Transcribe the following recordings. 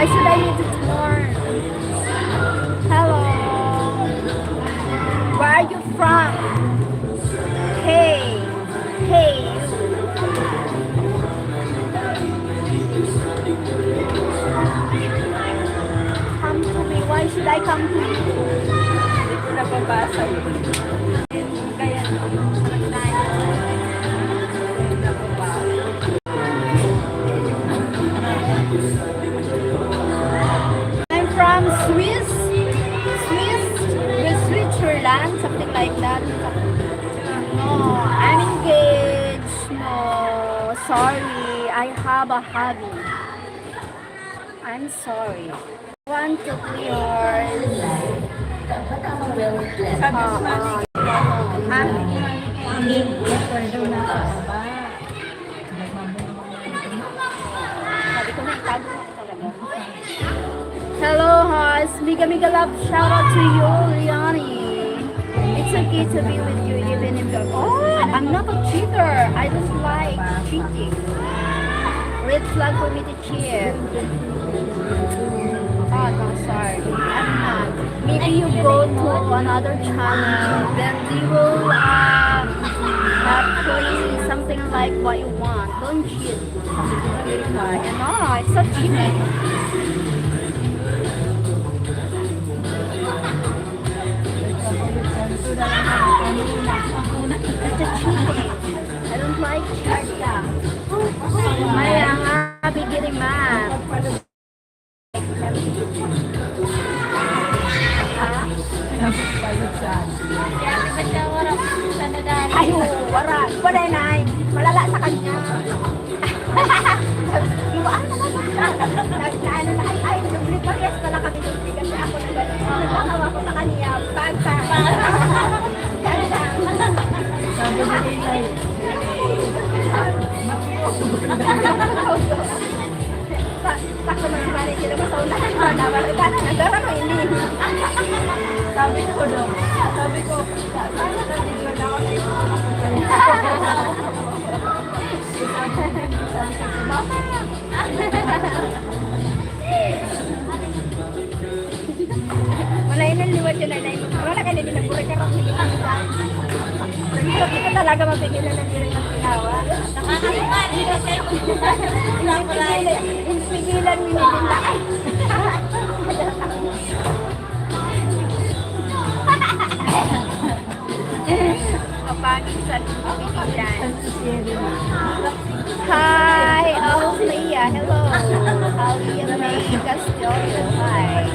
Why should I need to turn? Hello. Where are you from? Hey. Hey. Come to me. Why should I come to you? Hindi ko nababasa. Kaya I'm from Switzerland, something like that. No, I'm engaged. No, sorry, I have a hobby. I'm sorry. 1, 2, 3 yours. Hello, Hoss. Mega love shout out to you, Liani. It's okay to be with you even if you're... Oh, I'm not a cheater. I just like cheating. Red flag for me to cheat. Oh, no, sorry. I'm not. maybe you go to another channel, then they will play something like what you want. Don't cheat. No, it's not cheating. It's a cheating. I don't like cheating. Maya nga, beginning mad. Ay, wala. Wala na. Malala sa kanya. Ano na, ay, dubli parehas pala kami dubli kasi ako na gano'n. Nagkakawa ko sa kanya. Pagka. Sabi na nila. Takot na kemarin sila masaunahan ko. Dapat ka na, nagdara ko hindi. Sabi ko daw. Sabi ko, sana nag-video na ako sa ito. Wala yun ang liwat yun na yun. Wala ka nila nagburay ka rin. Hindi ka talaga mapigilan ng direct ng tinawa. Nakakasungan. Pigilan mo nila. Kapagin sa pigilan. Hi, Althea. Hello. Althea May Castillo. Hi.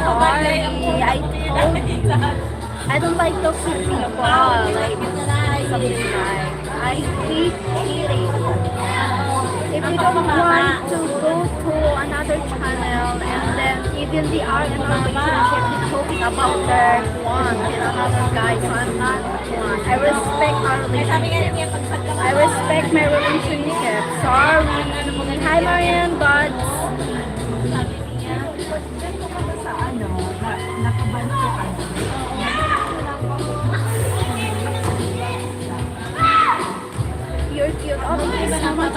Sorry, I don't like toxic people. Like something like I hate cheating. If you don't want to go to another channel and then even they are in a relationship, they're talking about their one and another guy, so I'm not one. I respect our relationship. I respect my relationship. Sorry. Hi Marian, but you're cute. Oh, thank you so much.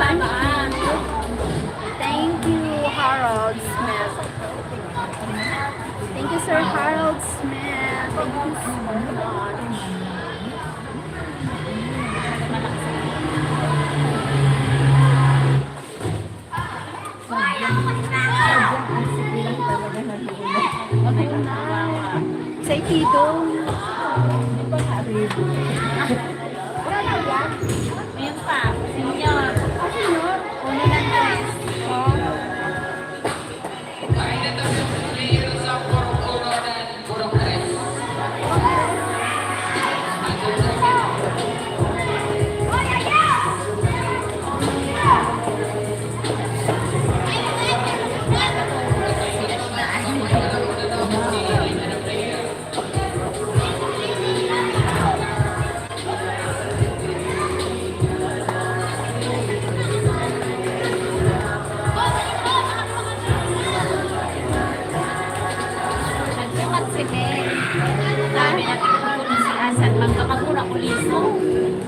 Thank you, Harold Smith. Thank you, Sir Harold Smith. Thank you so much. Say Tito. Ayan pa, senior. Uno lang guys.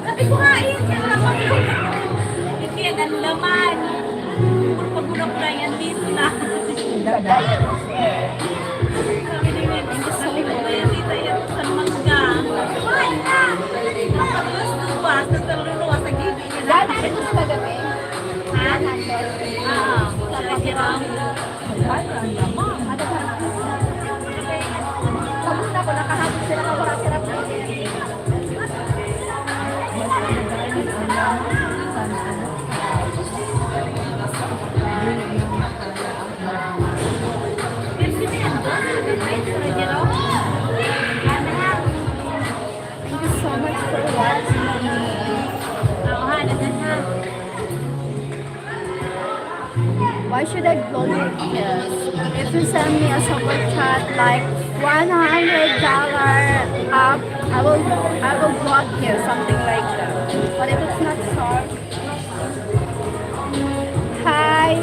Sabi ko nga eh, hindi yan ang laman. Pagulap na yan dito na. Sabi ni Win, sabi ko na yan dito yan sa mangga. Kumain na! Gusto ba? Sa taluluwa sa gigi niya. Dahil natin gusto kagabi. Ha? Oo. Sabi ko Paguna ko, nakahapon sila kawarap-sarap na. Thank you so much for watching. Why should I block your kiss? If you send me a super chat like $100 up, I will block you, something like that. But if it's not so, hi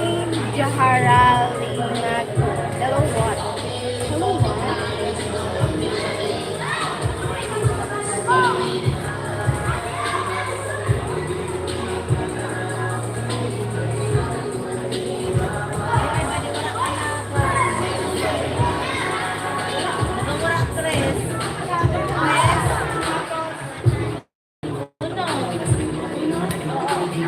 Jaharalina. Hello what? Hello what? I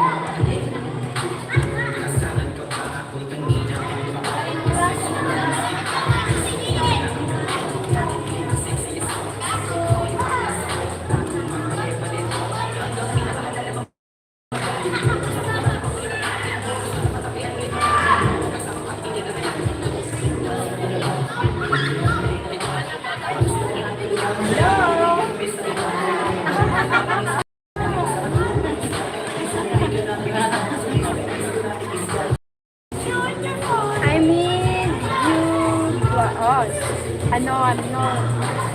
mean, you blush. No.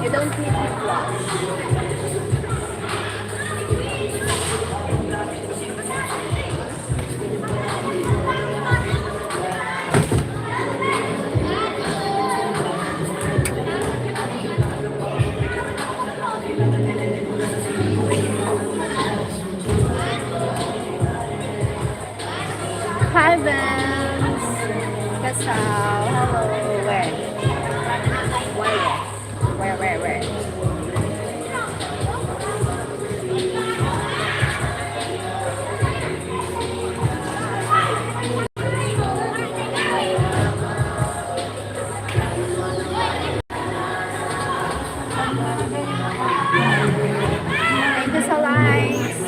You don't need to blush. Hi, Vance. Kasal. Hello. Where? Where? Thank you sa likes.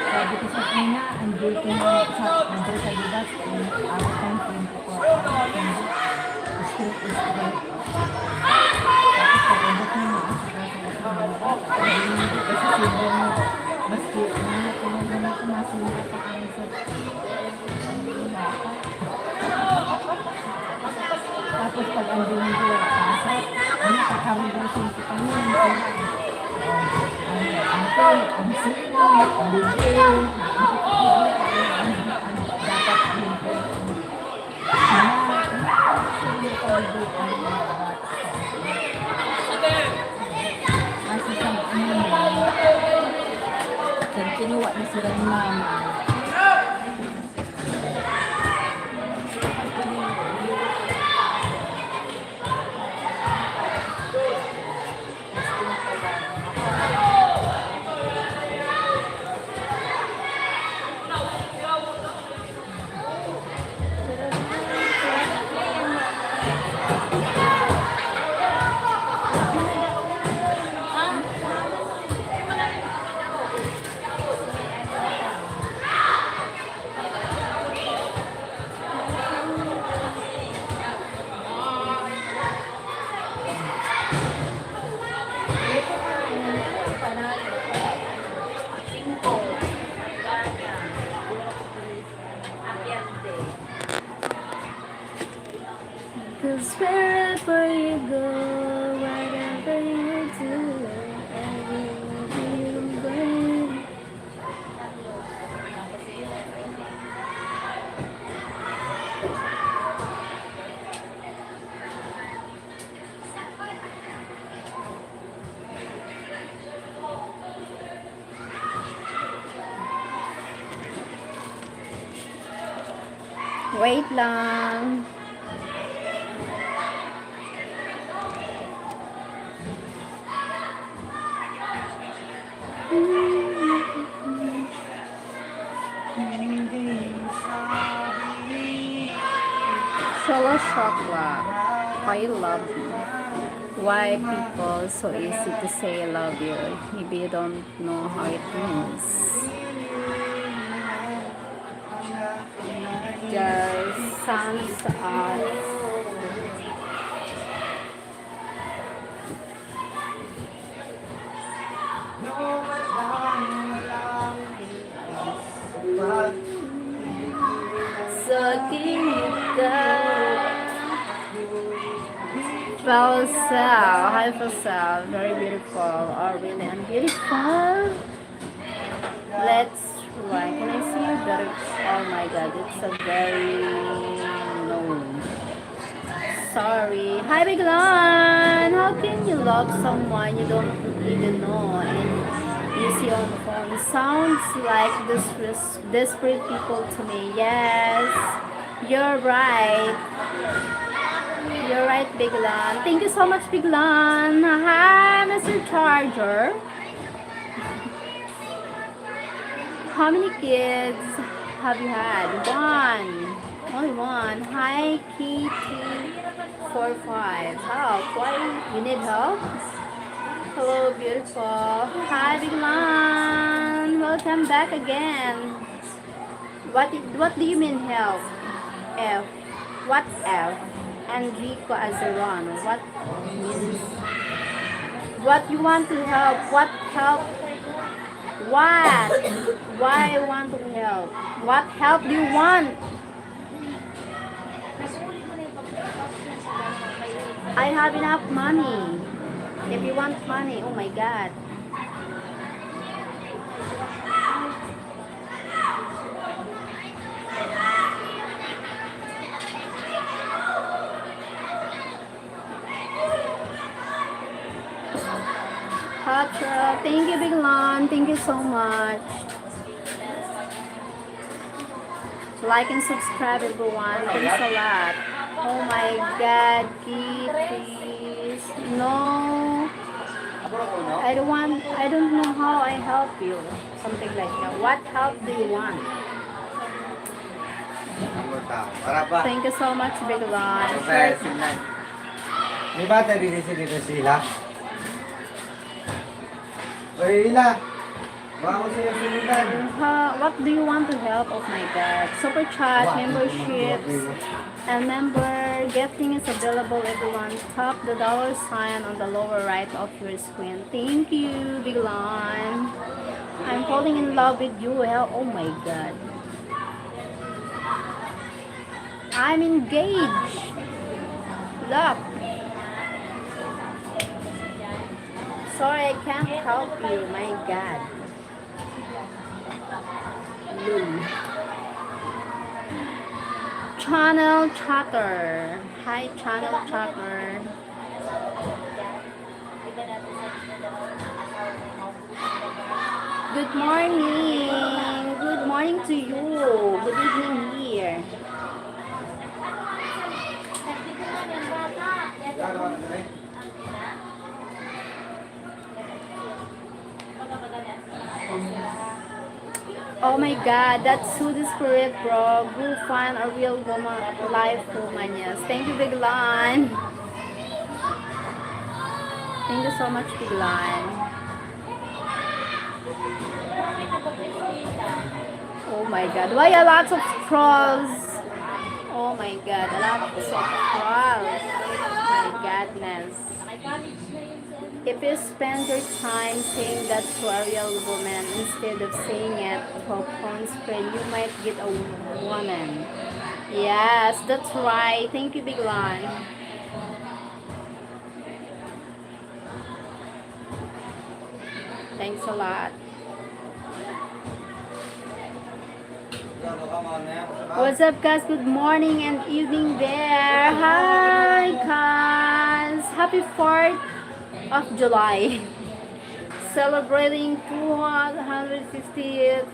Sabi ko sa kanya, ang duty mo sa liga, ako kang 24 hours. Straight is straight. Tapos pag-abot mo na kasi sila mo, maski kung masinda pa kami sa tapos pag ang linggo, pasok, nakakarugasin ko kami. Ang sino, ang ligil, dapat kasi sa kinuha na sila ng mama. Cause wherever you go, whatever you do, everything you bring. Wait lang. Sheryl Ohm, I love you. Why people so easy to say I love you if you don't know how it means? Just sounds us. So give me that. Falsell, hi Falsell, very beautiful. Oh really, I'm beautiful. Let's try. Can I see you better? Oh my god, it's a very no. Sorry. Hi Biglan. How can you love someone you don't even know and you see on the phone? Sounds like desperate people to me. Yes, you're right. You're right, Biglan. Thank you so much, Biglan. Hi, Mr. Charger. How many kids have you had? One. Only one. Hi, KT45. Help. Why? You need help? Hello, beautiful. Hi, Biglan. Welcome back again. What do you mean help? F. What F? Enrico Azeron. What means? What you want to help? What help? What? Why want to help? What help do you want? I have enough money. If you want money, oh my god. Patra. Thank you, Big Lon. Thank you so much. Like and subscribe, everyone. Thanks a lot. Oh my God, Key, please. No. I don't know how I help you. Something like that. What help do you want? Thank you so much, Big Lon. May bata din dito sila. Oy, Ila. Baka mo sila sinutan. What do you want to help? Oh my God. Super chat, memberships, and member getting is available, everyone. Tap the dollar sign on the lower right of your screen. Thank you, Big Lon. I'm falling in love with you. Oh my God. I'm engaged. Look. Sorry, I can't help you. My God. Channel chatter. Hi, channel chatter. Good morning. Good morning to you. Good evening here. Oh my God, that's so the spirit, bro. Go find a real woman, life woman, yes. Thank you, Big Lon. Thank you so much, Big Lon. Oh my God, why a lot of trolls? Oh my God, a lot of trolls. My godness. If you spend your time saying that to a real woman instead of saying it to a phone screen, you might get a woman. Yes, that's right. Thank you, Big Lon. Thanks a lot. What's up, guys? Good morning and evening there. Hi, guys. Happy 4th of July. Celebrating 250th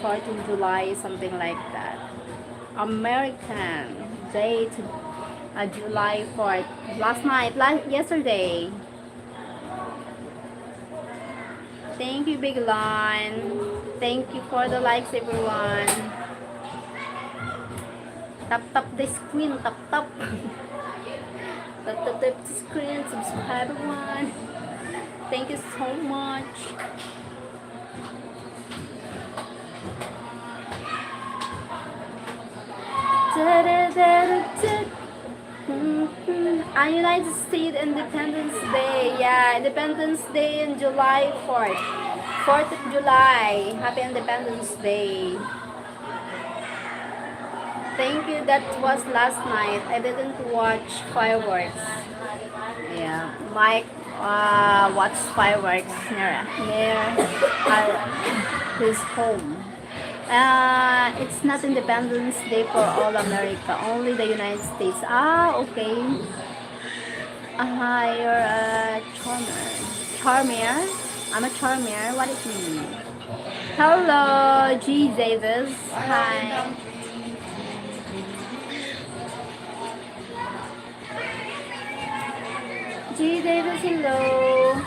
4th of July, something like that. American Day to July 4th. Yesterday. Thank you, Big Lon. Thank you for the likes, everyone. Tap the screen, tap. Tap the screen, subscribe, everyone. Thank you so much. United States Independence Day. Yeah, Independence Day in July 4th. 4th of July. Happy Independence Day. Thank you. That was last night. I didn't watch fireworks. Yeah, Mike watched fireworks near his home. It's not Independence Day for all America, only the United States. Ah, okay. You're a charmer. I'm a charmer. What does it mean? Hello, G. Davis. Hi. G. Davis, hello.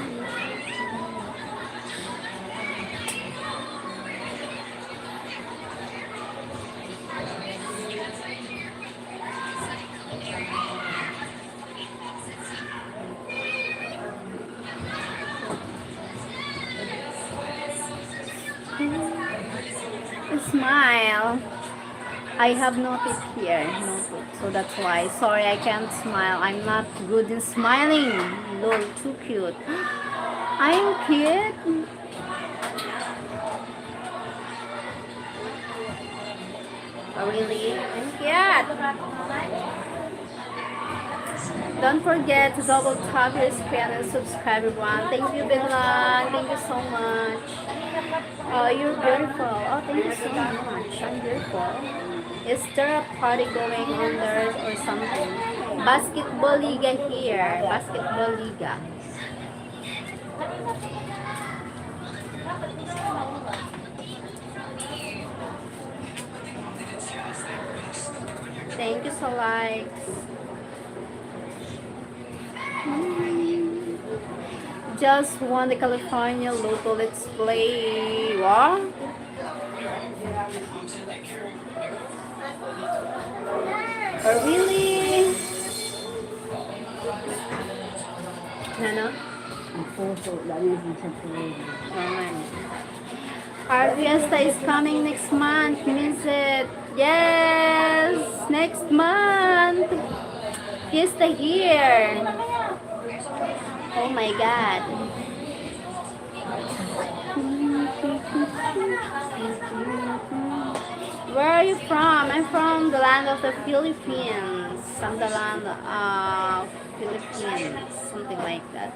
Smile. I have no teeth here, no teeth, so that's why. Sorry, I can't smile. I'm not good in smiling. Lol, too cute. I'm cute. Oh, really? I'm cute. Don't forget to double tap your screen and subscribe, everyone. Thank you, Big Lon. Thank you so much. Oh, you're beautiful. Oh, thank you so much. I'm beautiful. Is there a party going on there or something? Basketball liga here. Basketball liga. Thank you so likes. Just won the California Lotto. Let's play. What? Oh, really? Ano? Ang puso, lalo yung sa tuloy. Our fiesta is coming next month. Miss it. Yes, next month. Fiesta here. Oh my God. Where are you from? I'm from the land of the Philippines. From the land of Philippines. Something like that.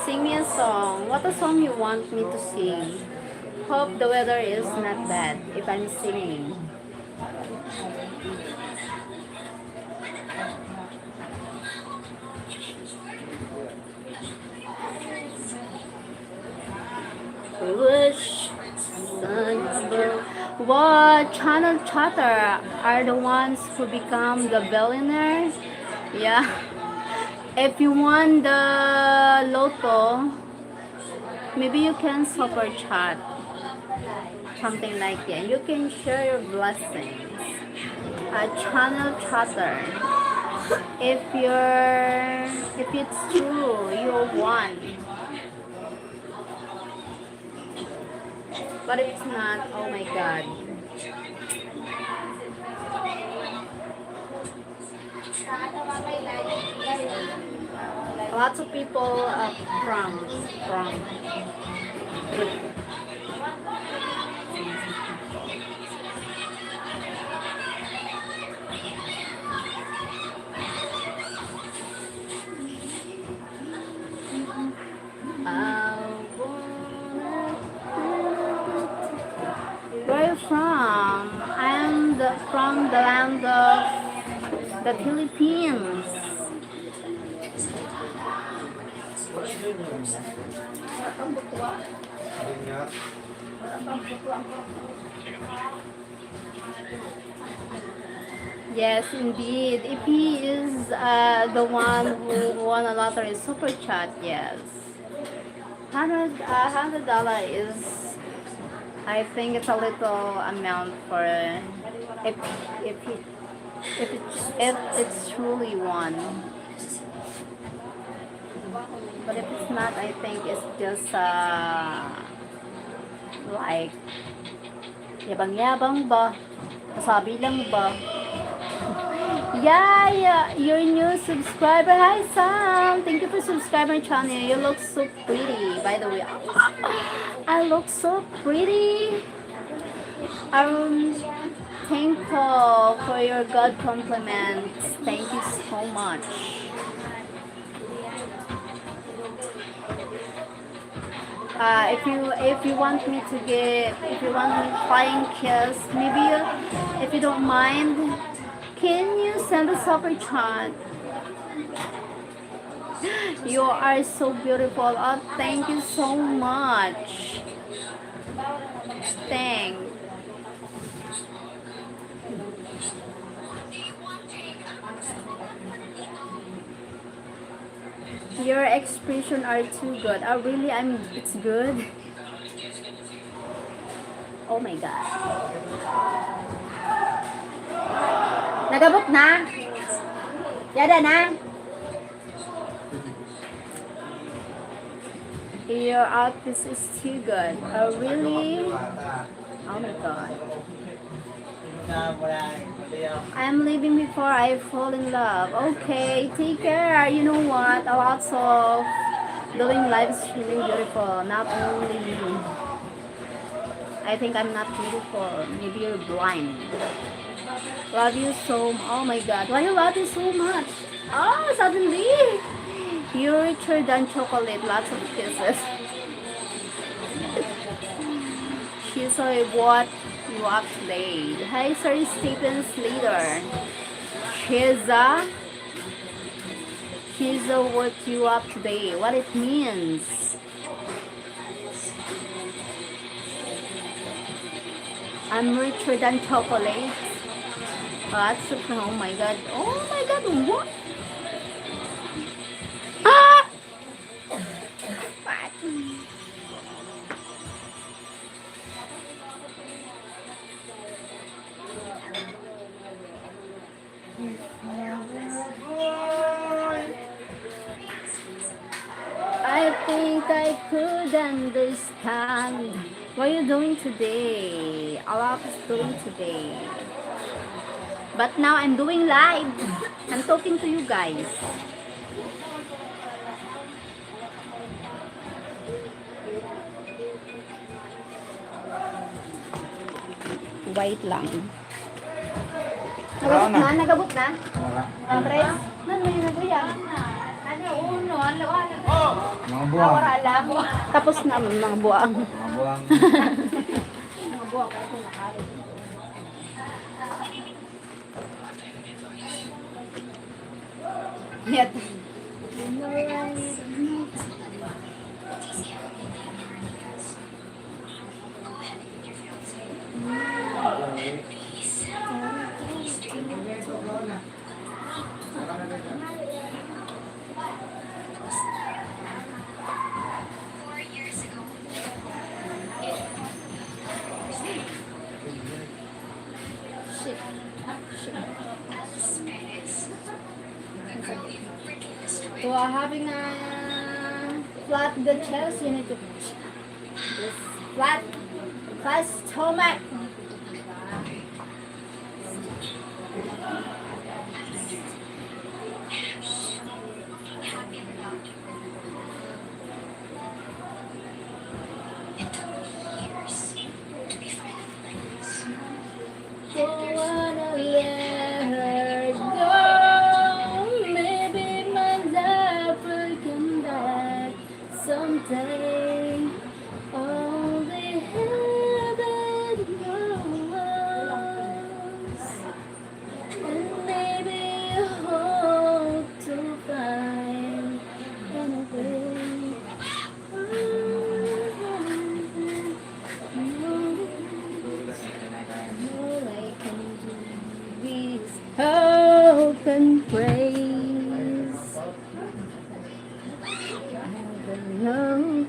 Sing me a song. What a song you want me to sing? Hope the weather is not bad if I'm singing. Wish what channel chatter are the ones who become the billionaires? Yeah. If you won the lotto, maybe you can super chat. Something like that. You can share your blessings. Channel chatter. If it's true, you won. But if it's not, oh my God. Lots of people from where are you from? From the land of the Philippines. Yes, indeed. If he is the one who won a lottery super chat, yes. $100 is, I think it's a little amount for if it's truly one. But if it's not, I think it's just like yabang-yabang ba? Sabi lang ba? Yeah, your new subscriber. Hi Sam, thank you for subscribing my channel. You look so pretty, by the way. I look so pretty. Thankful for your God compliments. Thank you so much. If you want me flying kiss, maybe if you don't mind, can you send a super chat? You are so beautiful. Oh, thank you so much. Thanks. Your expression are too good. Oh, really? It's good. Oh my God. Nagabot na? Yada na? Your outfit is too good. Oh, really? Oh my god. I'm leaving before I fall in love. Okay, take care. You know what? Lots of doing live streaming beautiful. Not only me. I think I'm not beautiful. Maybe you're blind. Love you so oh my god. Why you love you so much? Oh, suddenly you're richer than chocolate. Lots of kisses. She's what you up today. Hi, Sir Stephen Slater. She's what you up today. What it means. I'm richer than chocolate. That's oh my god. Oh my god, what? Ah! What? I think I could understand. What are you doing today? A lot is doing today. But now I'm doing live. I'm talking to you guys. Wait lang. Nagabot na? Nagabot na? Tres? Nan mo yung nagriya? Ano? Uno? Ano? Mga buwang. Alam. Tapos na mga buwang. Mga buwang. Mga buwang. Kasi nakarin. Yet. So having a flat good chest, you need to this flat stomach. Don't wanna let her go. Maybe my love will come back someday. Only heaven knows. And maybe I hope to find anything. All I can do is hope and praise. I don't know.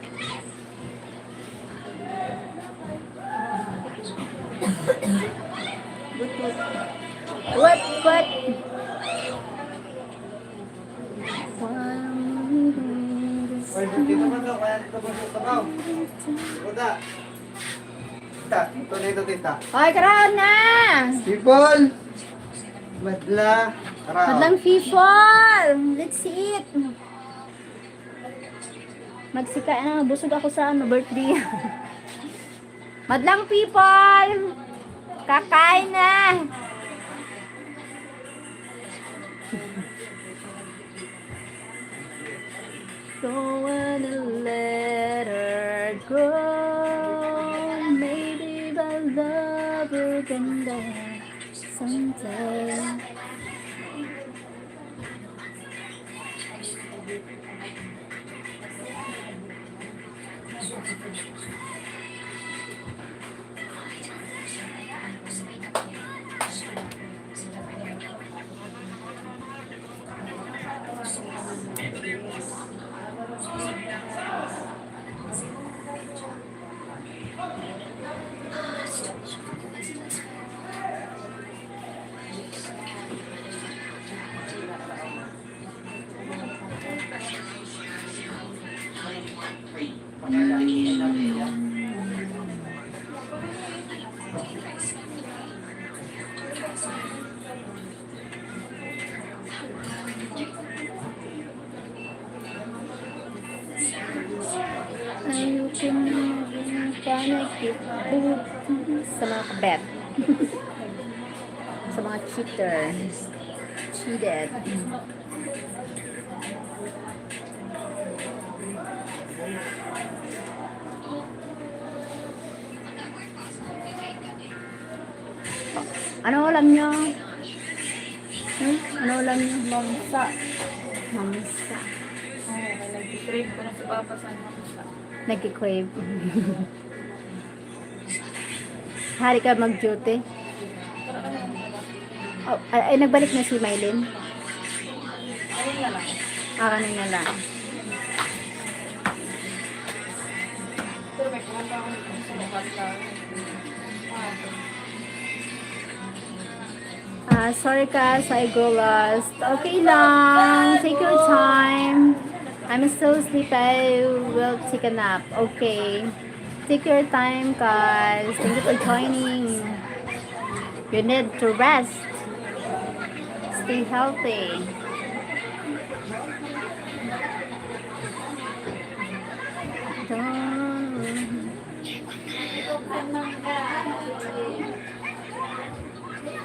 What? Oy, dito man daw. Kaya dito man sa tabaw. Tita. Tita. Ito tita. Hoy, karoon na! People! Madla. Tara. Madlang people! Let's eat! Magsika na, busog ako sa birthday. Madlang people! Kakain na! Don't wanna let her go. Maybe my love will come back someday. Sa mga kabet. Sa mga cheater. Cheated. Ano ulam nyo? Ano ulam nyo? Mamsa. Mamsa. Nag-crave ko na si Papa sa mamsa. Nagkikrave. Hari ka mag-duty. Oh, ay, nagbalik na si Mylene. Ayun na lang. Kanina lang. Pero may kumanta ako nito sa mukha sa... Sorry guys, I go lost. Okay lang. Take your time. I'm still asleep. I will take a nap. Okay. Take your time, guys. Thank you for joining. You need to rest. Stay healthy.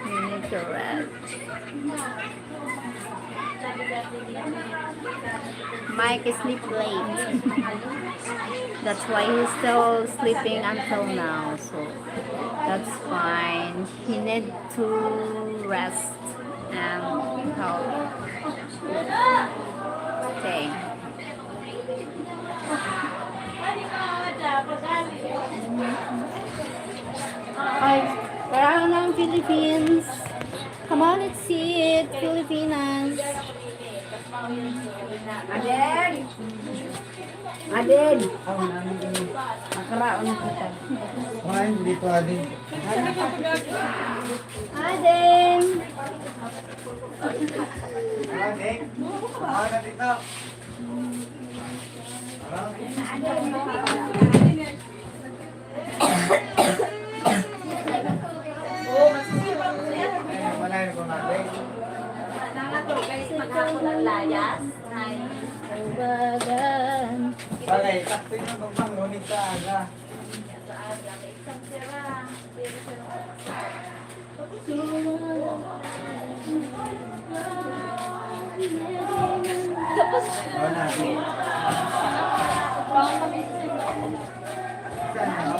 You need to rest. Mike is sleep late. That's why he's still sleeping until now. So that's fine. He need to rest and help. Okay. Ay, parang ng Philippines. Come on, let's see it. Filipinas. Aden! Aden! Oh, namin din. Nakaraon na kita. Kumain dito, Adi. Aden! Adi. Kumain na dito. Oo, masisipag ko yan. Manayin ko natin. Nangato, guys, mag-ako ng layas. Ay, Bagan. Bagay, takto yung bang ngunit sa aga. sa aga, may isang sira. Pero Oo na. Saan na?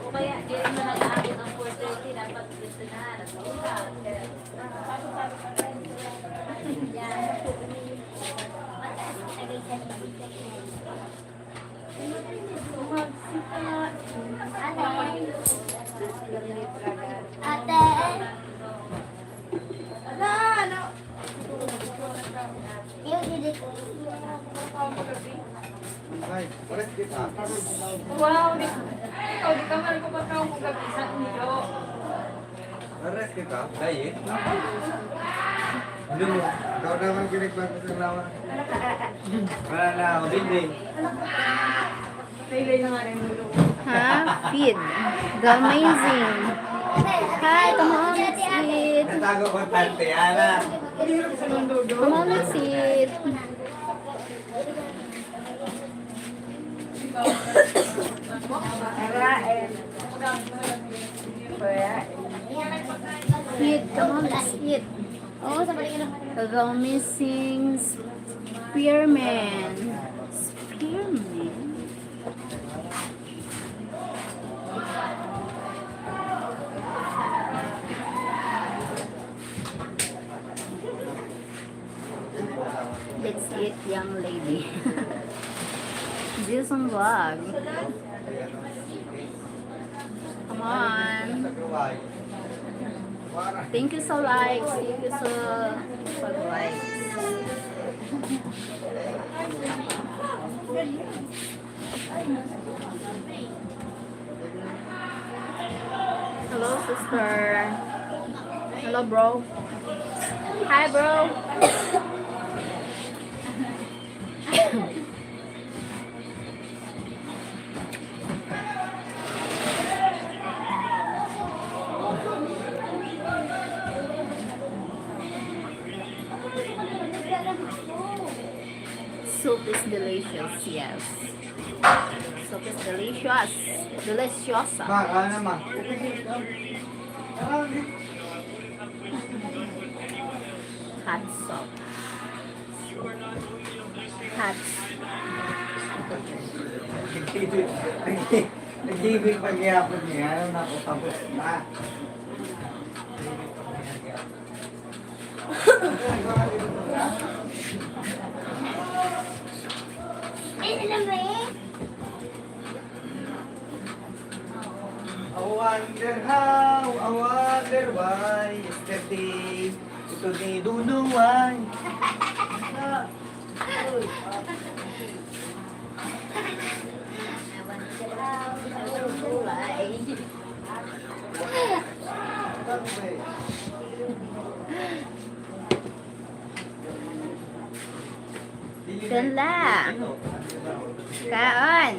o kaya, di rin na nag-aabot ang 4:30, dapat gusto na, nag-uusap. Ay, ulit kita. Wow, ikaw, di ka man ko pagkaw mo gabi sa ulo. Ares kita. Diet. Hindi mo. Ikaw naman kinigbago sa lawa. Wala na ako. Hindi. Taylay na nga rin ulo. Ha? Feed. The amazing. Hi, come on, let's eat. Natago ko tante, Ana. Come on, let's eat. Eat, come on, let's eat. The missing spearman. Spearman? Let's eat, young lady. This on vlog. Come on. Thank you so likes. Thank you so likes. Hello, sister. Hello, bro. Hi, bro. delicious, yes. Soup is delicious. Deliciosa. Ma, kaya na ma. Hot soup. Hot. Nag-ibig pagyapon niya. Ano na ako tapos na. I wonder how, I wonder why, yesterday, today, don't know why. Gala. Kaon.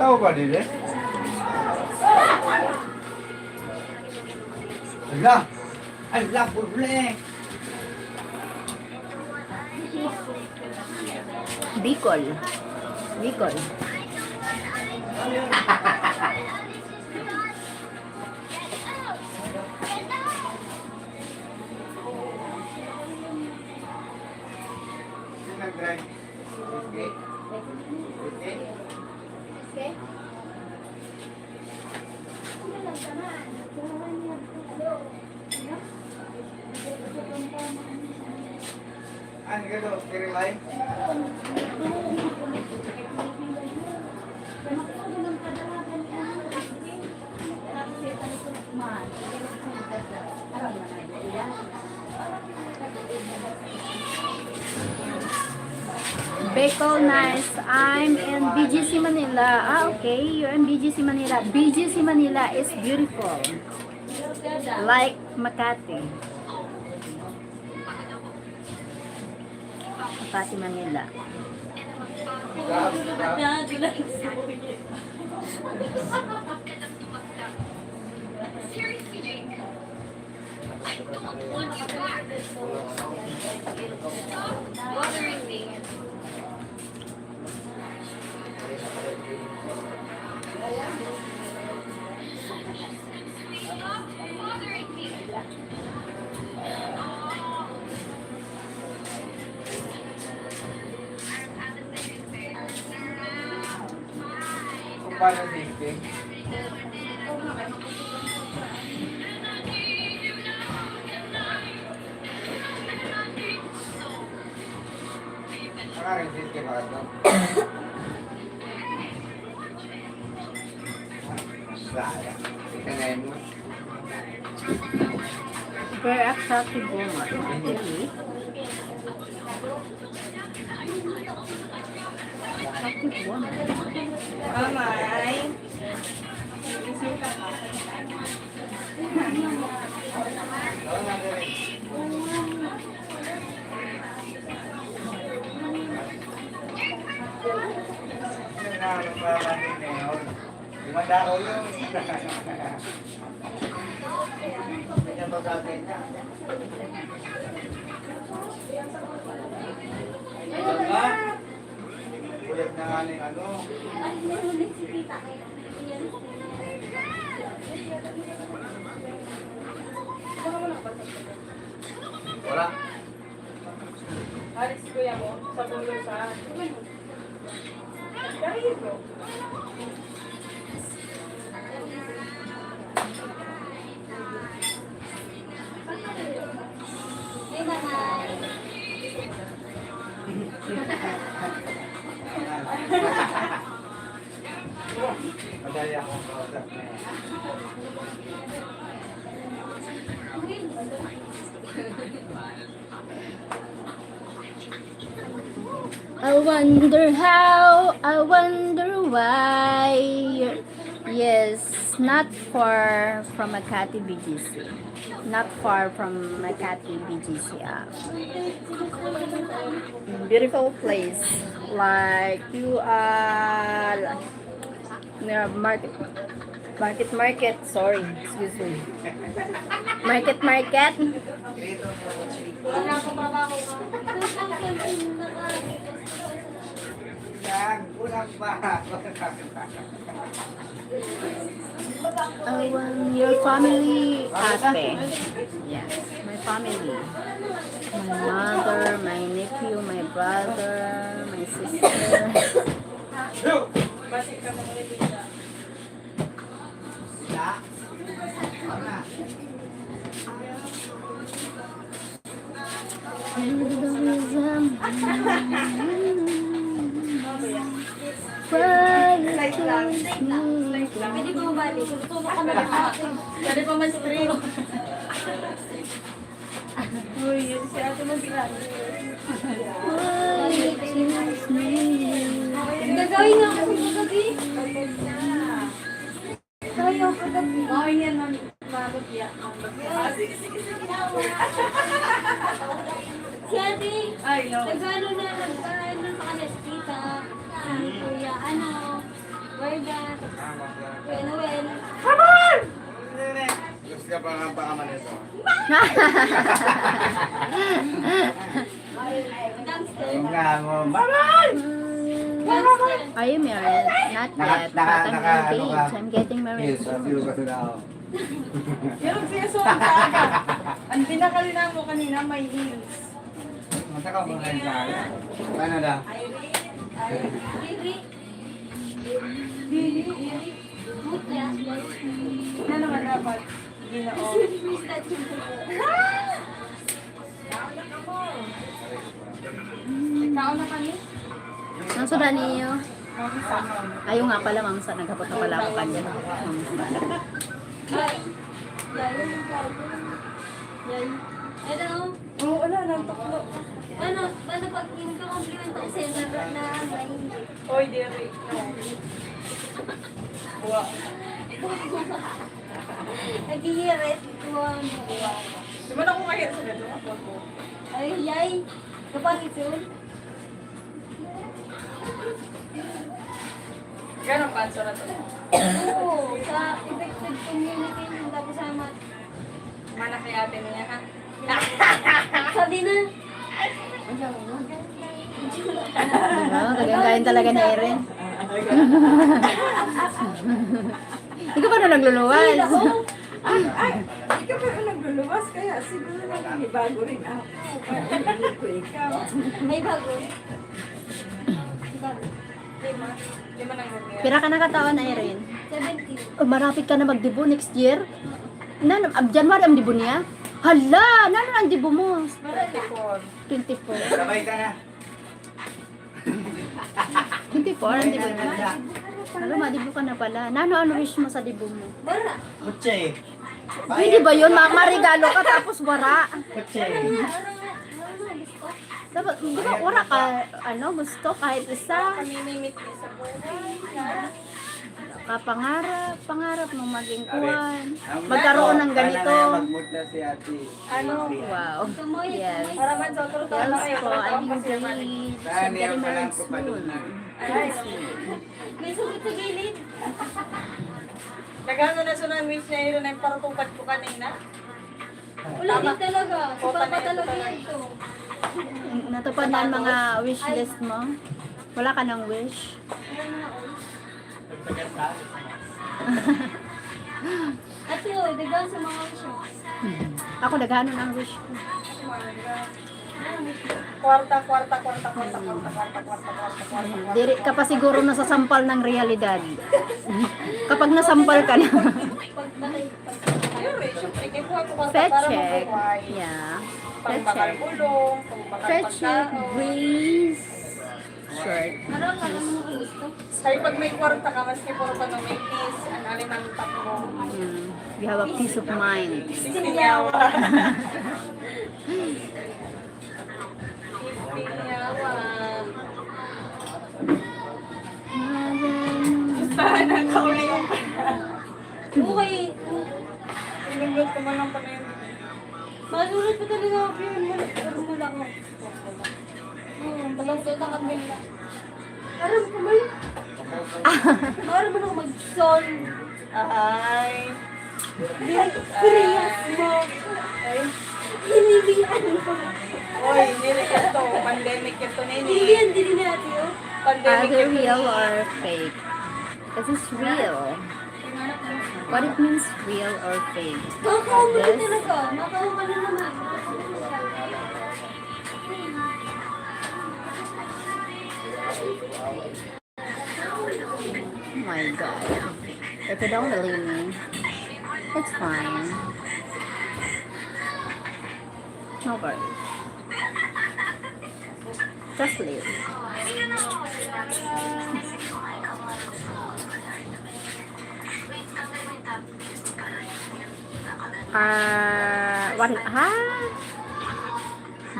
Tahu ba din eh? Ala boleh. Bicol. Bicol. Okay. Okay. Okay. Ano ka daw? Kirilay? Bicol, nice. I'm in BGC Manila. Ah, okay. You're in BGC Manila. BGC Manila is beautiful. Like Makati. Makati, Manila. Kung paano dating? Nakaresist ka ba ito? Sayang. Tingnan mo. Very attractive woman. Okay. Attractive woman. Mamay. Lumandaro yun. Kanya ba sa atin niya? Ha? Ulit na nga ng ano. Wala. Alis kuya mo sa pulo sa. Kaya bro. Madali akong kausap na yan. I wonder how, I wonder why. Yes, not far from Makati BGC. Not far from Makati BGC. Beautiful place. Like you are near market. Sorry, excuse me. Market. Yan, kulang pa. Your family, ate. Yes, my family. My mother, my nephew, my brother, my sister. And the reason why you chose me. Pwede ko mabalik. Tutulog ka na lang. Pwede pa man stream. Uy, yun si ate mo bilang. Why you chose me. Gagawin nga ako sa gabi. Gagawin ako sa gabi. Oh, yan ang malagya. Sige. Si ate, nagano na sa kanya si tita, kuya, Berda, kuya Noel. Gusto ka pa nga baka manito. Nga mo, bye-bye! Are you married? Not yet, but I'm engaged. I'm getting married Yes, soon. feel ko na ako. Yung siya so aga. Ang pinakalina mo kanina may heels. Masa ka mo ngayon sa akin? Paano daw? Na naman dapat. Ginoon. Ikaw na kami? Ang suda niyo? Ayaw nga pala, mamsa. Nagkapot na pala ako kanya. Mamsa. Oo, wala lang. Taklo. Paano pag nagka-compliment ako sa'yo na hindi? Oy, Derek. Wow. Naghihirit. Wow. Di ba na ako kaya sa ganito? Ay. Kapangit yun. Ganon pa ang surat. Oo. Sa effective communication tapos sama. Mana kay ate niya, ha? Sabi na. Kagagayin talaga ni Erin. Ikaw pa na nagluluwas. Ay, ikaw pa yung nagluluwas kaya siguro na may bago rin ako. Hindi ko ikaw. May bago. Lima nang lumiya. Pira ka na katawan na Erin. 17. Oh, marapit ka na magdibo next year. January ang dibo niya. Hala! Nano ang dibo mo? 24. Sabay ka na. 24 ang dibo niya. Hala, madibo ka na pala. Ano wish mo sa dibo mo? Bara. Kutse. Hindi ba yun? Marigalo ka tapos wara. Kutse. Dapat, di ba wara ka, gusto kahit isa. Kami may meet sa buhay. Pangarap mo maging kuwan. Magkaroon ng ganito. Mag-mood na si ate. Wow. Yes. Para man sa otro Yes kayo. po, I'm engaged. Saan I'm niya getting pa lang married ko soon. palunan? May sulit sa gilid. Nagano na sa nang wish na yun ay paratupat ko kanina. Wala din talaga. Si Papa talaga yan to. Natupad na ang mga wish list mo? Wala ka ng wish? At yun, dagan sa mga shows. Ako naghano ng wish ko. Kwarta. Diri ka pa siguro nasasampal ng realidad. Kapag nasampal ka na. Pag bakit, Ayun, syempre, kipuha ko kwarta Pet para check. mabuhay. Yeah. Pet Pangbakal check. bulong, pangbakal Pet check, pagkaon. breeze, shirt. marang ka lang mga gusto. Ay, pag may kwarta ka, maski puro pa nung may peace, ang alin ang takbo. You have a peace of mind. Sinyawa. Saan ang kauli yung Okay. Pinagod ko man lang pala yun. Masunod pa talaga ako yun. Mula ko. Palangkot ang kabila. Aram ko man. Aram mo na mag-son. Ay. Priyas mo. Hinibian mo. Oy, nilikat to. Pandemic ito na yun. Hinibian din natin yun. Pandemic Either ito. real or fake. This is real. What it means real or fake? Makakauman This? talaga. Makakauman na naman. Oh my god. If you don't believe me, it's fine. No worries. Just leave.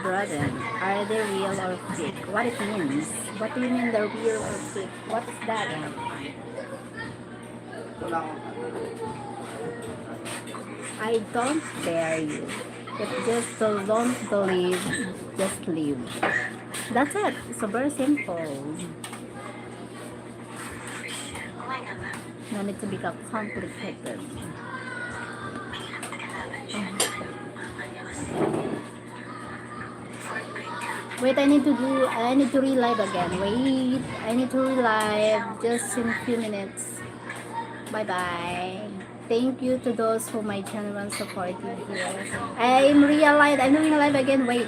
Brother, are they real or fake? What it means? What do you mean they're real or fake? What is that? Wala akong I don't dare you. If just don't believe, just leave. That's it. So very simple. No need to become complicated. Wait, I need to relive again. Wait, I need to relive just in a few minutes. Bye bye. Thank you to those who my channel supported here. I'm doing live again. Wait.